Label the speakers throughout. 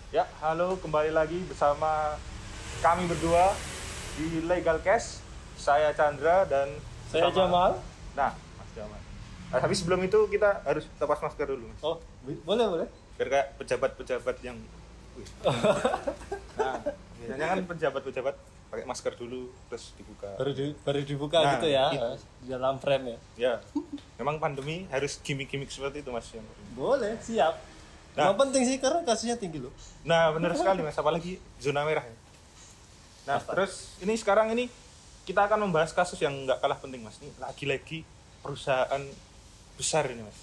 Speaker 1: Ya, halo, kembali lagi bersama kami berdua di Legal Cash. Saya Chandra dan
Speaker 2: Saya Jamal.
Speaker 1: Nah, Mas Jamal. Tapi sebelum itu kita harus lepas masker dulu, Mas.
Speaker 2: Oh, boleh.
Speaker 1: Biar kayak pejabat-pejabat yang wih. Nah, biasanya kan pejabat-pejabat pakai masker dulu terus dibuka.
Speaker 2: Baru dibuka
Speaker 1: Nah,
Speaker 2: gitu ya,
Speaker 1: itu.
Speaker 2: di dalam frame ya.
Speaker 1: Ya. Memang pandemi harus gimmick-gimmick seperti itu, Mas.
Speaker 2: Boleh, siap.
Speaker 1: Nah.
Speaker 2: Yang penting sih karena kasusnya tinggi loh.
Speaker 1: Nah, benar sekali, Mas, apalagi zona merah ya. Nah,
Speaker 2: Apa?
Speaker 1: terus sekarang ini kita akan membahas kasus yang nggak kalah penting, Mas. Ini lagi-lagi perusahaan besar ini, Mas.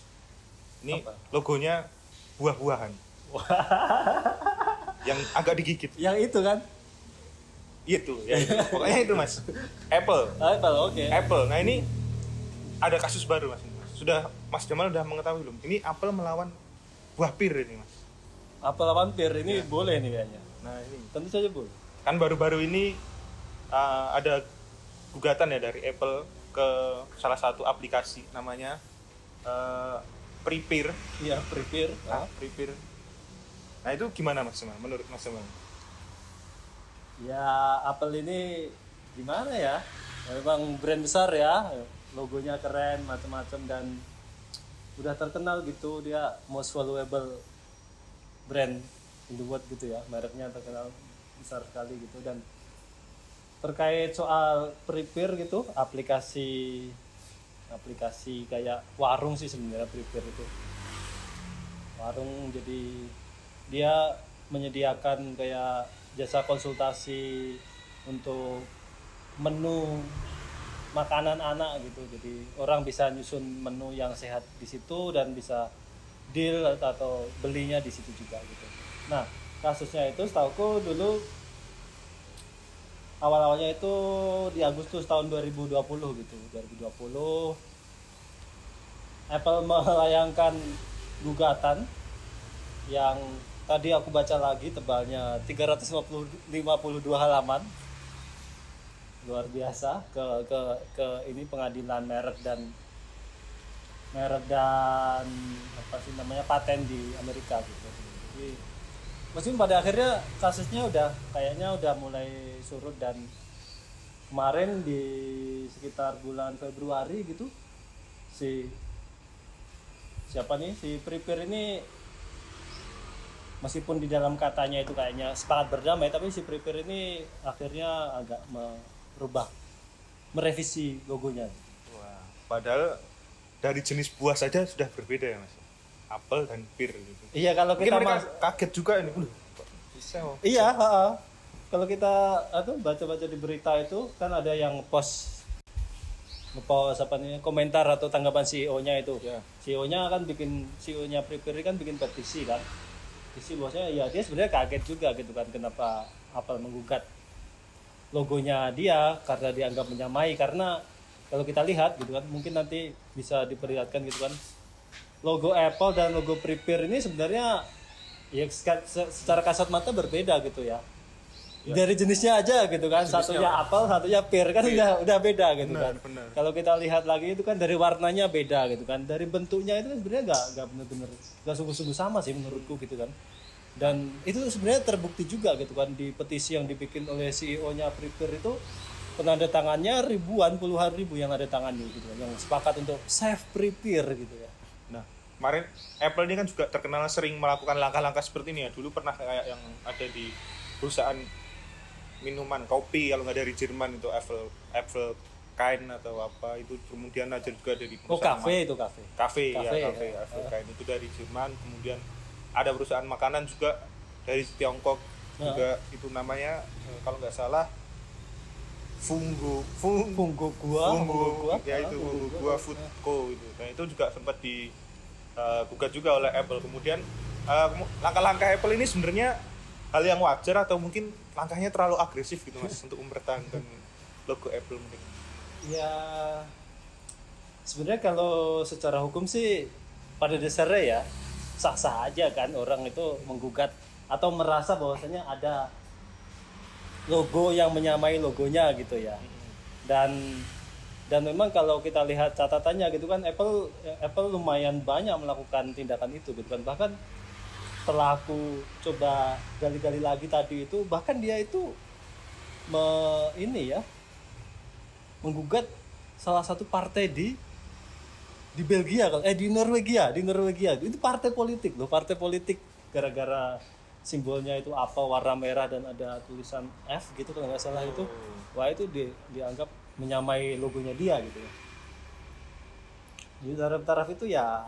Speaker 1: Ini
Speaker 2: Apa?
Speaker 1: logonya buah-buahan. Yang agak digigit.
Speaker 2: Yang itu kan?
Speaker 1: Itu, ya itu. Pokoknya itu, Mas. Apple.
Speaker 2: Apple, oke.
Speaker 1: Apple. Nah, ini ada kasus baru, Mas. Sudah Mas Jamal udah mengetahui belum? Ini Apple melawan buah pir ini, Mas.
Speaker 2: Apple lawan pir ini
Speaker 1: Ya.
Speaker 2: boleh nih kayaknya.
Speaker 1: Nah, ini
Speaker 2: Tentu saja boleh.
Speaker 1: kan baru-baru ini ada gugatan ya dari Apple ke salah satu aplikasi namanya Prepare.
Speaker 2: Iya, prepare.
Speaker 1: Prepare. Nah, itu gimana, Mas Jamal? Menurut Mas Jamal?
Speaker 2: Ya, Apple ini gimana ya? Memang brand besar ya. Logonya keren, macam-macam dan udah terkenal gitu, dia most valuable brand in the world gitu ya, mereknya terkenal besar sekali gitu. Dan terkait soal Prepare gitu, aplikasi kayak warung sih sebenarnya Prepare itu warung, jadi dia menyediakan kayak jasa konsultasi untuk menu makanan anak gitu, jadi orang bisa nyusun menu yang sehat di situ dan bisa deal atau belinya di situ juga gitu. Nah, kasusnya itu setahuku dulu awal-awalnya itu di Agustus tahun 2020 gitu. 2020 Apple melayangkan gugatan yang tadi aku baca lagi, tebalnya 352 halaman. Luar biasa, ke ini pengadilan merek dan apa sih namanya, paten di Amerika gitu. Jadi meskipun pada akhirnya kasusnya kayaknya udah mulai surut, dan kemarin di sekitar bulan Februari gitu si Prepare ini, meskipun di dalam katanya itu kayaknya sepakat berdamai, tapi si Prepare ini akhirnya agak merevisi logonya.
Speaker 1: Wah, padahal dari jenis buah saja sudah berbeda ya, Mas. Apel dan pir gitu.
Speaker 2: Iya, kalau
Speaker 1: Mungkin
Speaker 2: kita
Speaker 1: mereka kaget juga ini. Kok bisa.
Speaker 2: Iya, kalau kita baca-baca di berita itu kan ada yang post apa nih, komentar atau tanggapan CEO-nya itu.
Speaker 1: Ya.
Speaker 2: CEO-nya Prepare kan bikin petisi kan. Petisi bosnya ya, dia sebenarnya kaget juga gitu kan, kenapa Apple menggugat logonya dia karena dianggap menyamai. Karena kalau kita lihat gitu kan, mungkin nanti bisa diperlihatkan gitu kan, logo Apple dan logo Prepare ini sebenarnya ya secara kasat mata berbeda gitu ya. Dari jenisnya aja gitu kan, satunya Apple, satunya Pear kan udah beda gitu kan.
Speaker 1: Benar.
Speaker 2: Kalau kita lihat lagi itu kan dari warnanya beda gitu kan, dari bentuknya itu kan sebenarnya nggak benar-benar nggak sungguh-sungguh sama sih menurutku gitu kan. Dan itu sebenarnya terbukti juga gitu kan di petisi yang dibikin oleh CEO-nya Prepare itu, penandatangannya puluhan ribu yang ada tangannya gitu kan, yang sepakat untuk save Prepare gitu ya.
Speaker 1: Nah, kemarin Apple ini kan juga terkenal sering melakukan langkah-langkah seperti ini ya. Dulu pernah kayak yang ada di perusahaan minuman kopi, kalau nggak dari Jerman itu Apple Kain atau apa itu, kemudian ada juga dari perusahaan kafe Apple Kain itu dari Jerman. Kemudian ada perusahaan makanan juga dari Tiongkok juga, itu namanya kalau nggak salah Fungo Food Co itu. Nah, itu juga sempat digugat juga oleh Apple. Kemudian langkah-langkah Apple ini sebenarnya hal yang wajar atau mungkin langkahnya terlalu agresif gitu, Mas, untuk mempertahankan logo Apple mungkin?
Speaker 2: Ya, sebenarnya kalau secara hukum sih pada dasarnya ya sah-sah aja kan orang itu menggugat atau merasa bahwasanya ada logo yang menyamai logonya gitu ya. Dan memang kalau kita lihat catatannya gitu kan, Apple lumayan banyak melakukan tindakan itu gitu kan. Bahkan setelah aku coba gali-gali lagi tadi itu, bahkan dia itu ini ya menggugat salah satu partai di Belgia kalau di Norwegia itu partai politik loh, partai politik, gara-gara simbolnya itu apa, warna merah dan ada tulisan F gitu kalau nggak salah itu. Wah, itu dianggap menyamai logonya dia gitu ya. Jadi dalam taraf itu ya,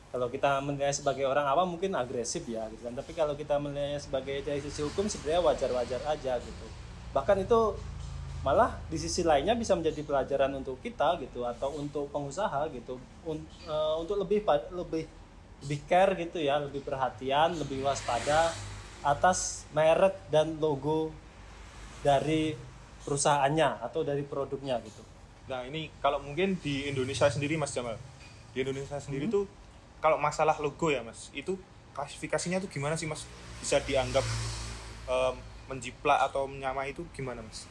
Speaker 2: kalau kita menilai sebagai orang awam mungkin agresif ya gitu kan, tapi kalau kita menilai sebagai dari sisi hukum sebenarnya wajar-wajar aja gitu. Bahkan itu malah di sisi lainnya bisa menjadi pelajaran untuk kita gitu, atau untuk pengusaha gitu, untuk lebih care gitu ya, lebih perhatian, lebih waspada atas merek dan logo dari perusahaannya atau dari produknya gitu.
Speaker 1: Nah ini kalau mungkin di Indonesia sendiri Mas Jamal, di Indonesia sendiri tuh kalau masalah logo ya Mas, itu klasifikasinya tuh gimana sih Mas? Bisa dianggap menjiplak atau menyamai itu gimana Mas?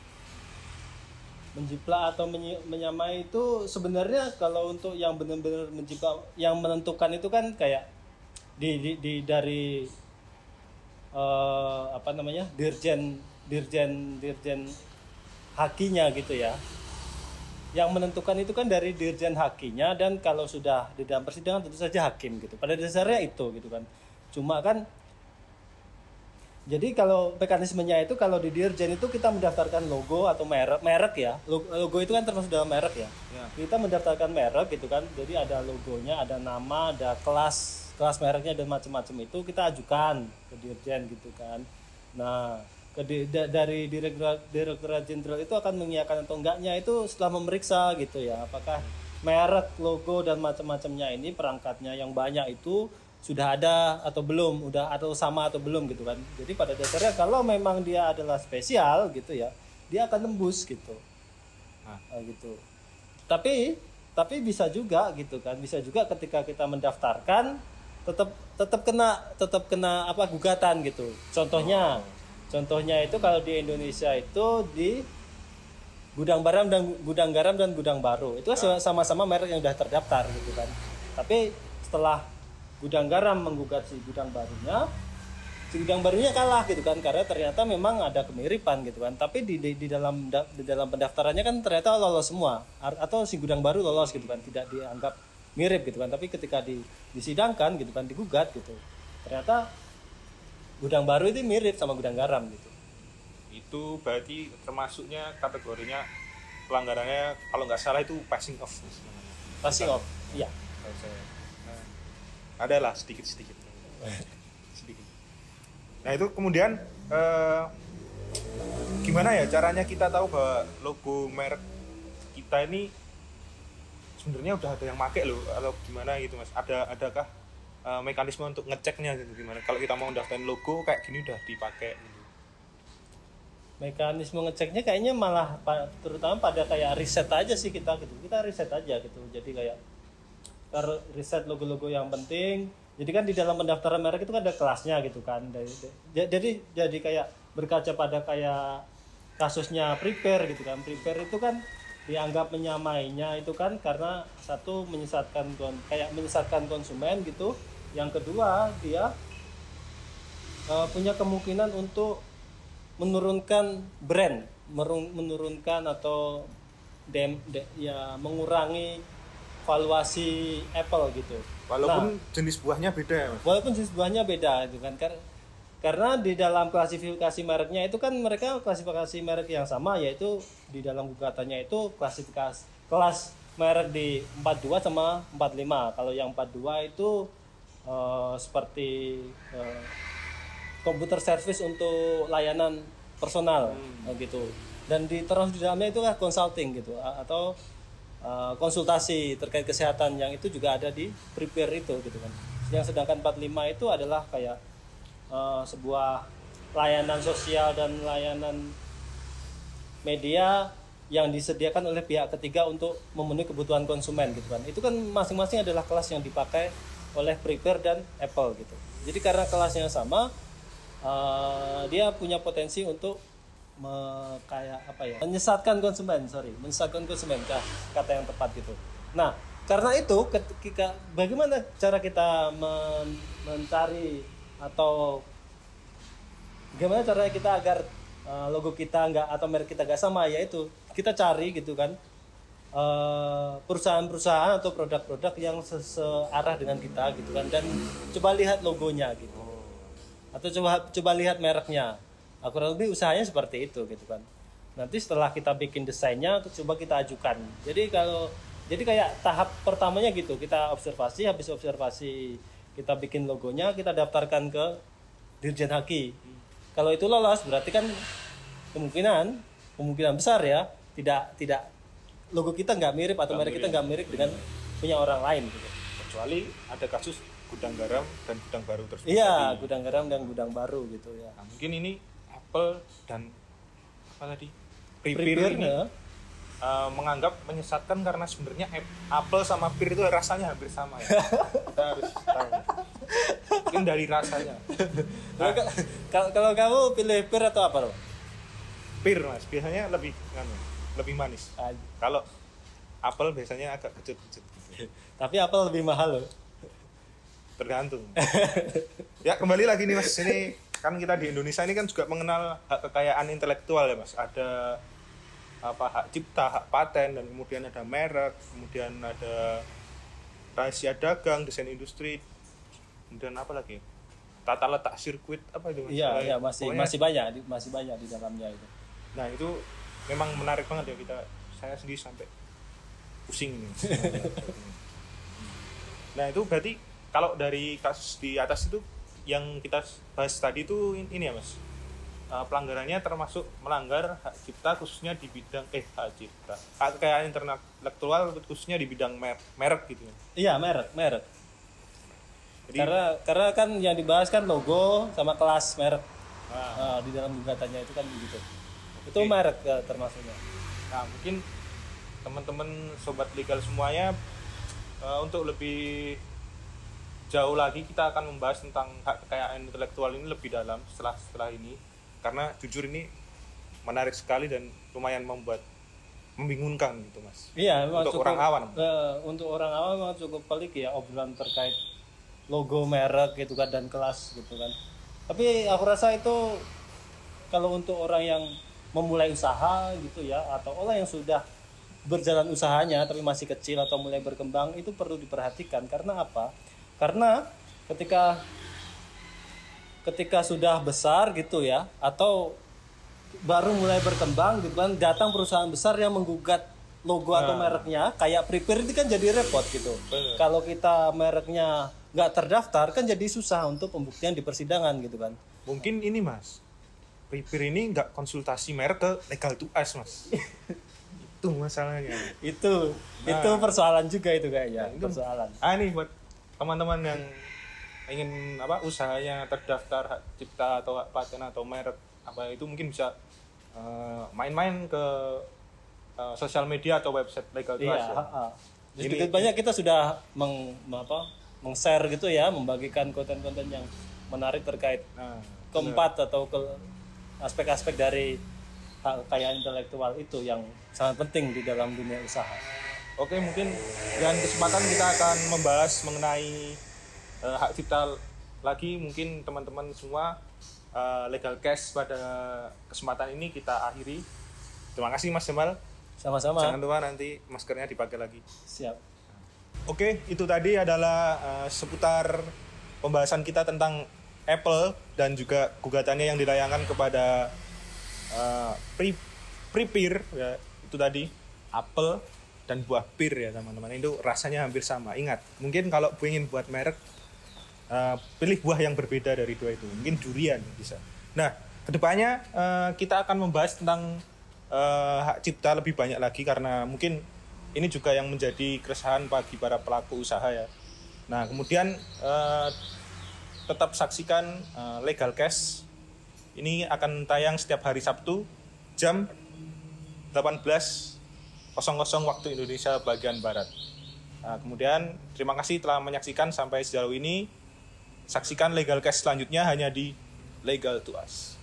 Speaker 2: Menjiplak atau menyamai itu sebenarnya kalau untuk yang benar-benar menjiplak, yang menentukan itu kan kayak dari dirjen hakinya gitu ya. Yang menentukan itu kan dari dirjen hakinya, dan kalau sudah di dalam persidangan tentu saja hakim gitu. Pada dasarnya itu gitu kan. Cuma kan jadi kalau mekanismenya itu, kalau di dirjen itu kita mendaftarkan logo atau merek ya. Logo itu kan termasuk dalam merek ya. Kita mendaftarkan merek gitu kan. Jadi ada logonya, ada nama, ada kelas mereknya dan macam-macam, itu kita ajukan ke dirjen gitu kan. Nah, dari Direktorat Jenderal itu akan mengiyakan atau enggaknya itu setelah memeriksa gitu ya, apakah merek, logo dan macam-macamnya ini perangkatnya yang banyak itu sudah ada atau belum, udah atau sama atau belum gitu kan. Jadi pada dasarnya kalau memang dia adalah spesial gitu ya, dia akan tembus gitu. Gitu. Tapi bisa juga gitu kan, bisa juga ketika kita mendaftarkan tetap kena apa, gugatan gitu. Contohnya itu kalau di Indonesia itu di gudang garam dan gudang baru itu sama-sama merek yang sudah terdaftar gitu kan. Tapi setelah gudang garam menggugat si gudang barunya kalah gitu kan, karena ternyata memang ada kemiripan gitu kan. Tapi di dalam pendaftarannya kan ternyata lolos semua, atau si gudang baru lolos gitu kan, tidak dianggap mirip gitu kan. Tapi ketika disidangkan gitu kan, digugat gitu, ternyata gudang baru itu mirip sama gudang garam gitu.
Speaker 1: Itu berarti termasuknya kategorinya pelanggarannya kalau nggak salah itu passing off.
Speaker 2: Iya.
Speaker 1: Ada lah sedikit. Nah itu kemudian gimana ya caranya kita tahu bahwa logo merek kita ini sebenarnya udah ada yang make loh, atau gimana gitu Mas? Adakah mekanisme untuk ngeceknya gitu, gimana kalau kita mau daftarin logo kayak gini udah dipakai gitu?
Speaker 2: Mekanisme ngeceknya kayaknya malah terutama pada kayak riset aja sih kita riset aja gitu. Jadi kayak riset logo-logo yang penting. Jadi kan di dalam pendaftaran merek itu kan ada kelasnya gitu kan. Jadi kayak berkaca pada kayak kasusnya Prepare gitu kan. Prepare itu kan dianggap menyamainya itu kan karena satu menyesatkan konsumen gitu. Yang kedua dia punya kemungkinan untuk menurunkan brand, menurunkan atau mengurangi valuasi Apple gitu.
Speaker 1: Walaupun jenis buahnya beda ya Mas?
Speaker 2: Walaupun jenis buahnya beda gitu kan. Karena di dalam klasifikasi mereknya itu kan mereka klasifikasi merek yang sama, yaitu di dalam gugatannya itu kelas merek di 42 sama 45. Kalau yang 42 itu seperti komputer service untuk layanan personal gitu. Dan terus di dalamnya itu kan consulting gitu, atau konsultasi terkait kesehatan, yang itu juga ada di Prepare itu gitu kan. Yang sedangkan 45 itu adalah kayak sebuah layanan sosial dan layanan media yang disediakan oleh pihak ketiga untuk memenuhi kebutuhan konsumen gitu kan. Itu kan masing-masing adalah kelas yang dipakai oleh Prepare dan Apple gitu. Jadi karena kelasnya sama, dia punya potensi untuk menyesatkan konsumen, kata yang tepat gitu. Nah, karena itu ketika bagaimana cara kita mencari atau gimana caranya kita agar logo kita nggak atau merek kita nggak sama, yaitu kita cari gitu kan perusahaan-perusahaan atau produk-produk yang searah dengan kita gitu kan, dan coba lihat logonya gitu atau coba lihat mereknya. Kurang lebih usahanya seperti itu gitu kan. Nanti setelah kita bikin desainnya coba kita ajukan. Jadi kayak tahap pertamanya gitu, kita observasi, habis observasi kita bikin logonya, kita daftarkan ke Dirjen Haki. Kalau itu lolos berarti kan kemungkinan besar ya tidak logo kita nggak mirip atau merek kita nggak mirip dengan punya orang lain gitu.
Speaker 1: Kecuali ada kasus gudang garam dan gudang baru tersebut.
Speaker 2: Iya, gudang garam dan gudang baru gitu ya.
Speaker 1: Nah, mungkin ini Apple dan apa tadi?
Speaker 2: Prepare
Speaker 1: ini menganggap menyesatkan karena sebenarnya Apple sama Pir itu rasanya hampir sama ya. Kita harus tahu. Mungkin dari rasanya.
Speaker 2: Nah, kalau kamu pilih Pir atau apa loh?
Speaker 1: Pir Mas, biasanya lebih manis. Kalau Apple biasanya agak kecut-kecut gitu.
Speaker 2: Tapi Apple lebih mahal loh.
Speaker 1: Tergantung. Ya kembali lagi nih Mas, ini kan kita di Indonesia ini kan juga mengenal hak kekayaan intelektual ya Mas. Ada hak cipta, hak paten, dan kemudian ada merek, kemudian ada rahasia dagang, desain industri, kemudian apa lagi? Tata letak sirkuit apa itu Mas?
Speaker 2: Iya, masih banyak di dalamnya itu.
Speaker 1: Nah, itu memang menarik banget ya, saya sendiri sampai pusing ini. Nah, itu berarti kalau dari kasus di atas itu yang kita bahas tadi itu ini ya Mas, pelanggarannya termasuk melanggar hak cipta khususnya di bidang hak kekayaan intelektual khususnya di bidang merek gitu.
Speaker 2: Iya, merek. Jadi, karena kan yang dibahas kan logo sama kelas merek. Di dalam gugatannya itu kan begitu. Itu merek termasuknya.
Speaker 1: Nah, mungkin teman-teman sobat legal semuanya, untuk lebih jauh lagi kita akan membahas tentang hak kekayaan intelektual ini lebih dalam setelah ini, karena jujur ini menarik sekali dan lumayan membingungkan gitu Mas.
Speaker 2: Iya,
Speaker 1: untuk
Speaker 2: cukup,
Speaker 1: orang awam.
Speaker 2: Untuk orang awam memang cukup pelik ya obrolan terkait logo merek gitu kan dan kelas gitu kan. Tapi aku rasa itu kalau untuk orang yang memulai usaha gitu ya, atau orang yang sudah berjalan usahanya tapi masih kecil atau mulai berkembang, itu perlu diperhatikan. Karena apa? Karena ketika sudah besar gitu ya, atau baru mulai berkembang gitu kan, datang perusahaan besar yang menggugat logo atau mereknya, kayak Prepare itu kan jadi repot gitu. Kalau kita mereknya nggak terdaftar kan jadi susah untuk pembuktian di persidangan gitu kan.
Speaker 1: Mungkin ini Mas, Prepare ini nggak konsultasi merek ke Legal to Us Mas. Itu masalahnya.
Speaker 2: Itu persoalan juga itu kayaknya. Persoalan.
Speaker 1: Nih buat teman-teman yang ingin usahanya terdaftar hak cipta atau hak paten atau merek itu mungkin bisa main-main ke sosial media atau website Legal to Us.
Speaker 2: Sedikit banyak kita sudah meng-share gitu ya, membagikan konten-konten yang menarik terkait keempat atau aspek-aspek dari hak kekayaan intelektual itu yang sangat penting di dalam dunia usaha.
Speaker 1: Oke, mungkin dengan kesempatan kita akan membahas mengenai hak cipta lagi. Mungkin teman-teman semua, Legal Cash pada kesempatan ini kita akhiri. Terima kasih Mas Jamal.
Speaker 2: Sama-sama.
Speaker 1: Jangan lupa nanti maskernya dipakai lagi.
Speaker 2: Siap.
Speaker 1: Oke, itu tadi adalah seputar pembahasan kita tentang Apple dan juga gugatannya yang dilayangkan kepada Prepare ya. Itu tadi Apple dan buah pir ya teman-teman, itu rasanya hampir sama. Ingat, mungkin kalau ingin buat merek, pilih buah yang berbeda dari dua itu. Mungkin durian bisa. Nah, kedepannya kita akan membahas tentang hak cipta lebih banyak lagi, karena mungkin ini juga yang menjadi keresahan bagi para pelaku usaha ya. Nah, kemudian tetap saksikan Legal Cash. Ini akan tayang setiap hari Sabtu jam 18.00 waktu Indonesia bagian Barat. Nah, kemudian terima kasih telah menyaksikan sampai sejauh ini. Saksikan Legal Cash selanjutnya hanya di Legal to Us.